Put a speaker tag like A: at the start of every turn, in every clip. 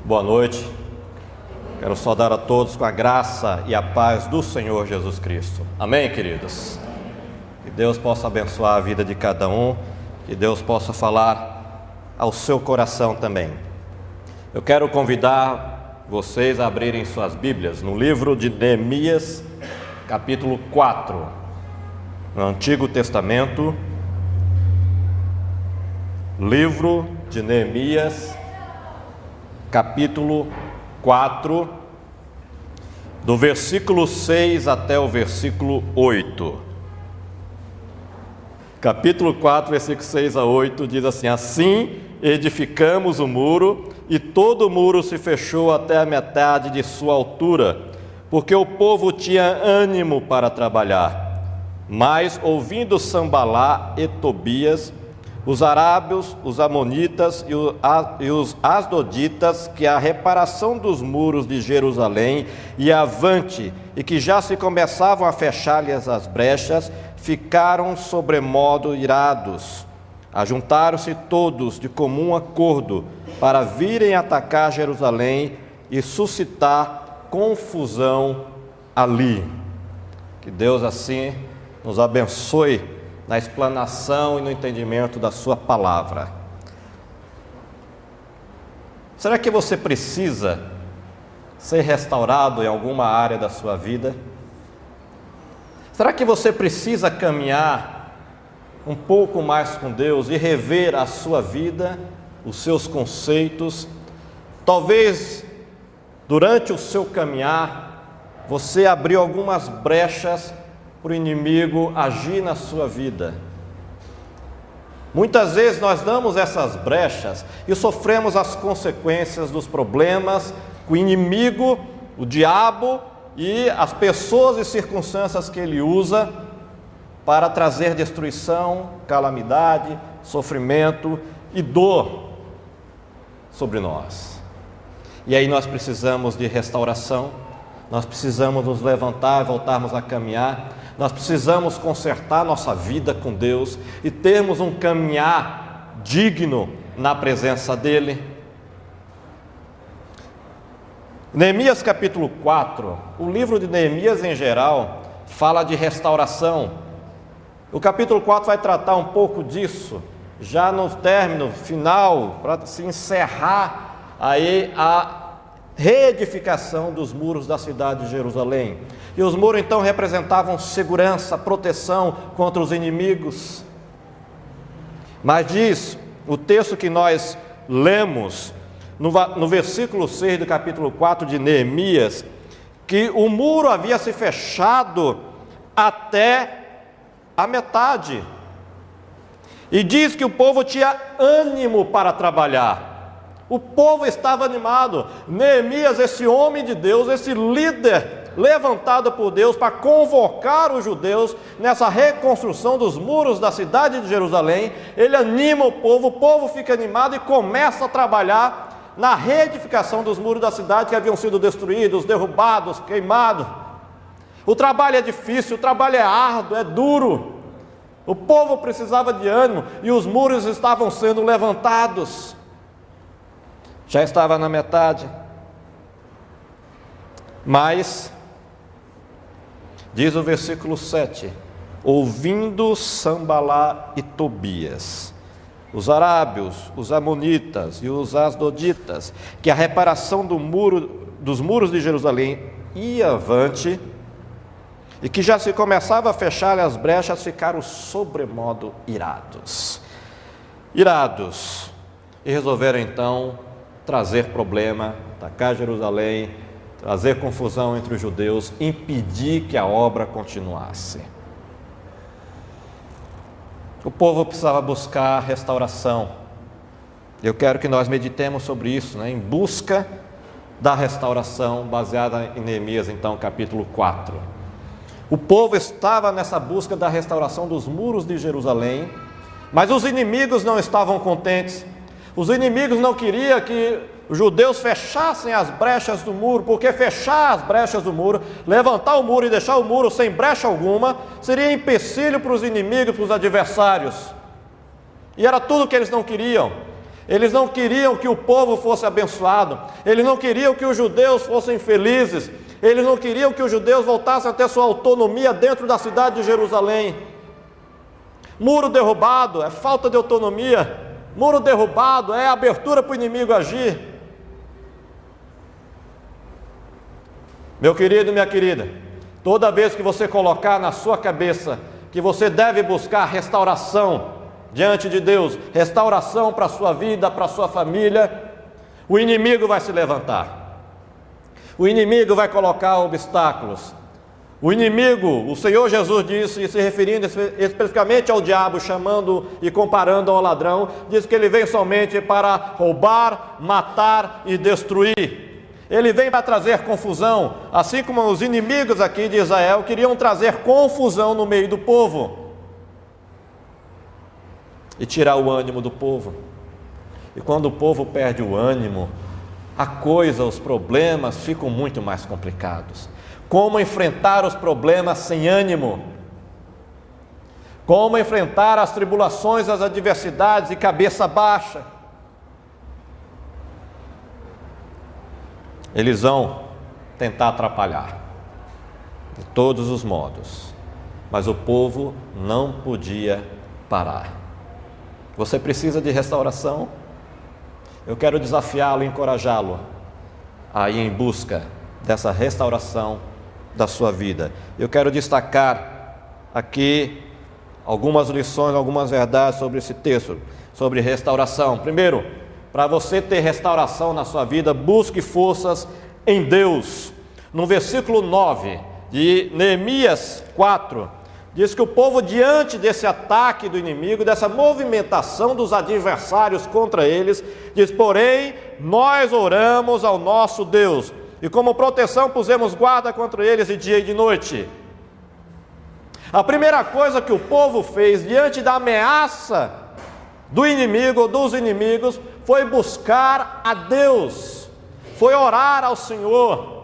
A: Boa noite. Quero saudar a todos com a graça e a paz do Senhor Jesus Cristo. Amém, queridos? Que Deus possa abençoar a vida de cada um, que Deus possa falar ao seu coração também. Eu quero convidar vocês a abrirem suas Bíblias no livro de Neemias, capítulo 4, no Antigo Testamento. Livro de Neemias, capítulo 4, do versículo 6 até o versículo 8. Capítulo 4, versículo 6 a 8, diz assim: Assim edificamos o muro, e todo o muro se fechou até a metade de sua altura, porque o povo tinha ânimo para trabalhar. Mas, ouvindo Sambalá e Tobias, os arábios, os amonitas e os asdoditas, que a reparação dos muros de Jerusalém ia avante, e que já se começavam a fechar-lhes as brechas, ficaram sobremodo irados. Ajuntaram-se todos de comum acordo para virem atacar Jerusalém e suscitar confusão ali. Que Deus assim nos abençoe na explanação e no entendimento da sua palavra. Será que você precisa ser restaurado em alguma área da sua vida? Será que você precisa caminhar um pouco mais com Deus e rever a sua vida, os seus conceitos? Talvez durante o seu caminhar você abriu algumas brechas para o inimigo agir na sua vida. Muitas vezes nós damos essas brechas e sofremos as consequências dos problemas que o inimigo, o diabo e as pessoas e circunstâncias que ele usa para trazer destruição, calamidade, sofrimento e dor sobre nós. E aí nós precisamos de restauração, nós precisamos nos levantar e voltarmos a caminhar. Nós precisamos consertar nossa vida com Deus e termos um caminhar digno na presença dEle. Neemias capítulo 4, o livro de Neemias em geral fala de restauração. O capítulo 4 vai tratar um pouco disso, já no término final, para se encerrar aí a reedificação dos muros da cidade de Jerusalém. E os muros então representavam segurança, proteção contra os inimigos. Mas diz o texto que nós lemos no versículo 6 do capítulo 4 de Neemias, que o muro havia se fechado até a metade. E diz que o povo tinha ânimo para trabalhar. O povo estava animado. Neemias, esse homem de Deus, esse líder levantado por Deus para convocar os judeus nessa reconstrução dos muros da cidade de Jerusalém, ele anima o povo fica animado e começa a trabalhar na reedificação dos muros da cidade que haviam sido destruídos, derrubados, queimados. O trabalho é difícil, o trabalho é árduo, é duro. O povo precisava de ânimo e os muros estavam sendo levantados. Já estava na metade. Mas, diz o versículo 7, ouvindo Sambalá e Tobias, os arábios, os amonitas e os asdoditas, que a reparação dos muros de Jerusalém ia avante, e que já se começava a fechar as brechas, ficaram sobremodo irados. E resolveram então trazer problema, atacar Jerusalém, trazer confusão entre os judeus, impedir que a obra continuasse. O povo precisava buscar restauração. Eu quero que nós meditemos sobre isso, em busca da restauração, baseada em Neemias, então, capítulo 4. O povo estava nessa busca da restauração dos muros de Jerusalém, mas os inimigos não estavam contentes. Os inimigos não queriam que os judeus fechassem as brechas do muro, porque fechar as brechas do muro, levantar o muro e deixar o muro sem brecha alguma, seria empecilho para os inimigos, para os adversários. E era tudo o que eles não queriam. Eles não queriam que o povo fosse abençoado, eles não queriam que os judeus fossem felizes, eles não queriam que os judeus voltassem a ter sua autonomia dentro da cidade de Jerusalém. Muro derrubado é falta de autonomia, muro derrubado é abertura para o inimigo agir. Meu querido e minha querida, toda vez que você colocar na sua cabeça que você deve buscar restauração diante de Deus, restauração para a sua vida, para a sua família, o inimigo vai se levantar, o inimigo vai colocar obstáculos, o inimigo, o Senhor Jesus disse, se referindo especificamente ao diabo, chamando e comparando ao ladrão, diz que ele vem somente para roubar, matar e destruir. Ele vem para trazer confusão, assim como os inimigos aqui de Israel queriam trazer confusão no meio do povo e tirar o ânimo do povo. E quando o povo perde o ânimo, a coisa, os problemas ficam muito mais complicados. Como enfrentar os problemas sem ânimo? Como enfrentar as tribulações, as adversidades e cabeça baixa? Eles vão tentar atrapalhar de todos os modos, mas o povo não podia parar. Você precisa de restauração? Eu quero desafiá-lo e encorajá-lo a ir em busca dessa restauração da sua vida. Eu quero destacar aqui algumas lições, algumas verdades sobre esse texto, sobre restauração. Primeiro, para você ter restauração na sua vida, busque forças em Deus. No versículo 9 de Neemias 4, diz que o povo, diante desse ataque do inimigo, dessa movimentação dos adversários contra eles, diz: porém, nós oramos ao nosso Deus, e como proteção pusemos guarda contra eles de dia e de noite. A primeira coisa que o povo fez diante da ameaça do inimigo ou dos inimigos foi buscar a Deus, foi orar ao Senhor.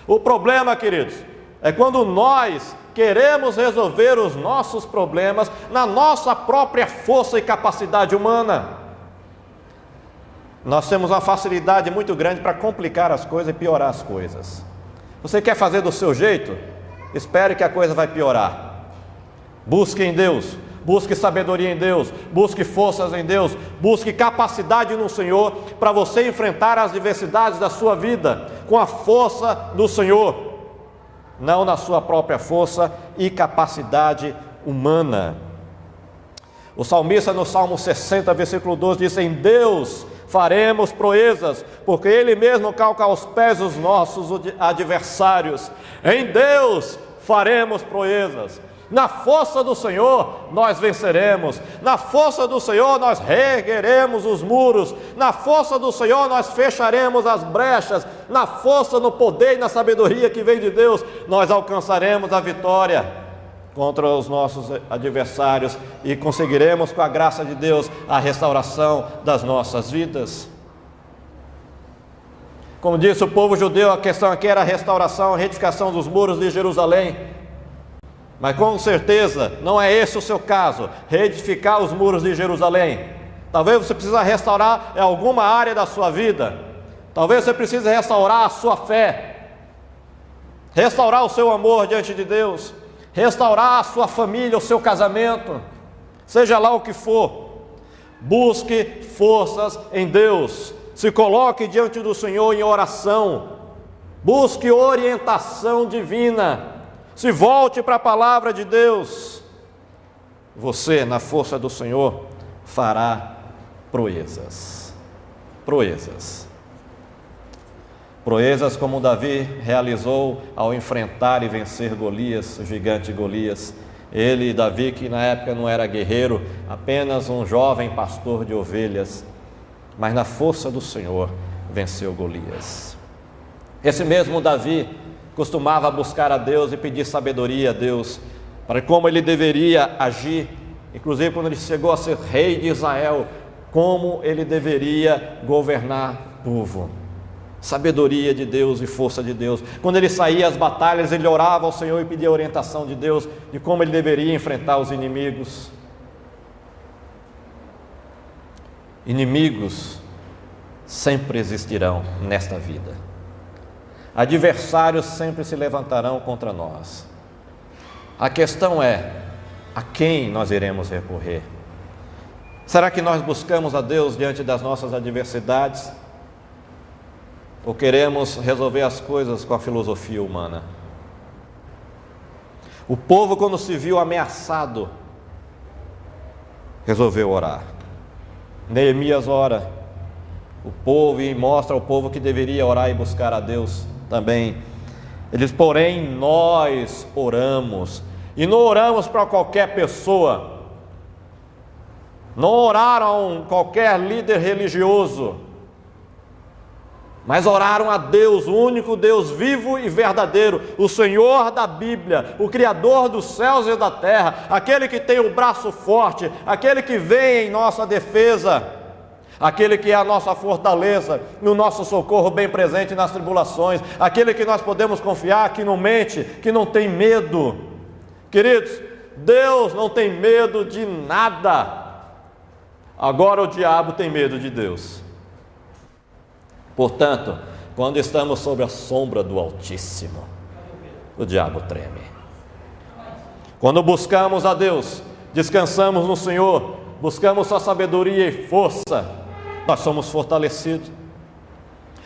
A: O problema, queridos, é quando nós queremos resolver os nossos problemas na nossa própria força e capacidade humana. Nós temos uma facilidade muito grande para complicar as coisas e piorar as coisas. Você quer fazer do seu jeito? Espere que a coisa vai piorar. Busque em Deus, busque sabedoria em Deus, busque forças em Deus, busque capacidade no Senhor para você enfrentar as adversidades da sua vida com a força do Senhor, não na sua própria força e capacidade humana. O salmista no Salmo 60, versículo 12, diz: em Deus faremos proezas, porque Ele mesmo calca aos pés os nossos adversários. Em Deus faremos proezas. Na força do Senhor nós venceremos, na força do Senhor nós reergueremos os muros, na força do Senhor nós fecharemos as brechas, na força, no poder e na sabedoria que vem de Deus, nós alcançaremos a vitória contra os nossos adversários e conseguiremos, com a graça de Deus, a restauração das nossas vidas. Como disse o povo judeu, a questão aqui era a restauração, a reedificação dos muros de Jerusalém. Mas com certeza não é esse o seu caso, reedificar os muros de Jerusalém. Talvez você precise restaurar alguma área da sua vida. Talvez você precise restaurar a sua fé, restaurar o seu amor diante de Deus, restaurar a sua família, o seu casamento, seja lá o que for. Busque forças em Deus, se coloque diante do Senhor em oração, busque orientação divina, se volte para a palavra de Deus. Você, na força do Senhor, fará proezas. Proezas. Proezas como Davi realizou ao enfrentar e vencer Golias, o gigante Golias. Ele, Davi, que na época não era guerreiro, apenas um jovem pastor de ovelhas, mas na força do Senhor venceu Golias. Esse mesmo Davi costumava buscar a Deus e pedir sabedoria a Deus para como ele deveria agir, inclusive quando ele chegou a ser rei de Israel, como ele deveria governar o povo. Sabedoria de Deus e força de Deus. Quando ele saía às batalhas, ele orava ao Senhor e pedia orientação de Deus de como ele deveria enfrentar os inimigos. Inimigos sempre existirão nesta vida. Adversários sempre se levantarão contra nós. A questão é, a quem nós iremos recorrer? Será que nós buscamos a Deus diante das nossas adversidades? Ou queremos resolver as coisas com a filosofia humana? O povo, quando se viu ameaçado, resolveu orar. Neemias ora o povo e mostra ao povo que deveria orar e buscar a Deus também. Ele diz: porém nós oramos, e não oramos para qualquer pessoa, não oraram qualquer líder religioso, mas oraram a Deus, o único Deus vivo e verdadeiro, o Senhor da Bíblia, o Criador dos céus e da terra, aquele que tem o braço forte, aquele que vem em nossa defesa, aquele que é a nossa fortaleza, no nosso socorro bem presente nas tribulações, aquele que nós podemos confiar, que não mente, que não tem medo. Queridos, Deus não tem medo de nada. Agora o diabo tem medo de Deus. Portanto, quando estamos sob a sombra do Altíssimo, o diabo treme. Quando buscamos a Deus, descansamos no Senhor, buscamos sua sabedoria e força, nós somos fortalecidos.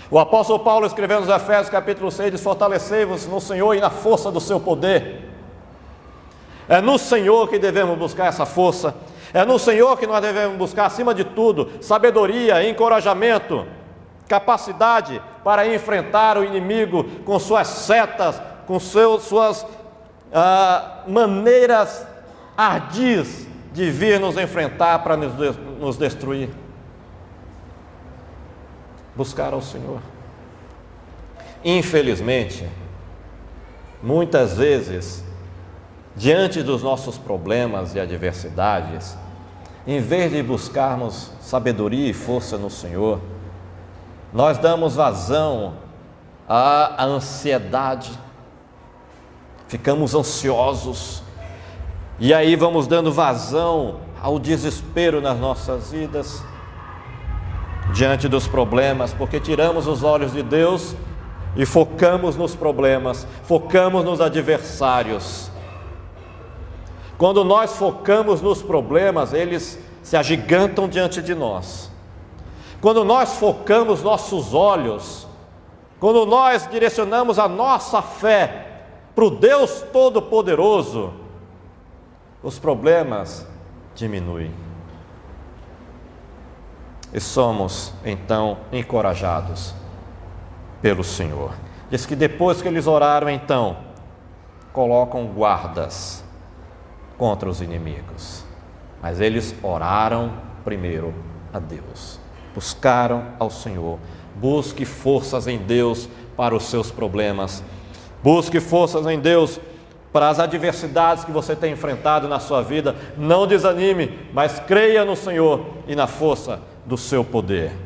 A: O apóstolo Paulo, escrevendo nos Efésios capítulo 6, diz: fortalecei-vos no Senhor e na força do seu poder. É no Senhor que devemos buscar essa força, é no Senhor que nós devemos buscar, acima de tudo, sabedoria, encorajamento, capacidade para enfrentar o inimigo com suas setas, com suas maneiras ardis de vir nos enfrentar para nos destruir. Buscar ao Senhor. Infelizmente, muitas vezes, diante dos nossos problemas e adversidades, em vez de buscarmos sabedoria e força no Senhor, nós damos vazão à ansiedade, ficamos ansiosos, e aí vamos dando vazão ao desespero nas nossas vidas, diante dos problemas, porque tiramos os olhos de Deus e focamos nos problemas, focamos nos adversários. Quando nós focamos nos problemas, eles se agigantam diante de nós. Quando nós focamos nossos olhos, quando nós direcionamos a nossa fé para o Deus Todo-Poderoso, os problemas diminuem. E somos, então, encorajados pelo Senhor. Diz que depois que eles oraram, então, colocam guardas contra os inimigos. Mas eles oraram primeiro a Deus. Buscaram ao Senhor. Busque forças em Deus para os seus problemas. Busque forças em Deus para as adversidades que você tem enfrentado na sua vida. Não desanime, mas creia no Senhor e na força do seu poder.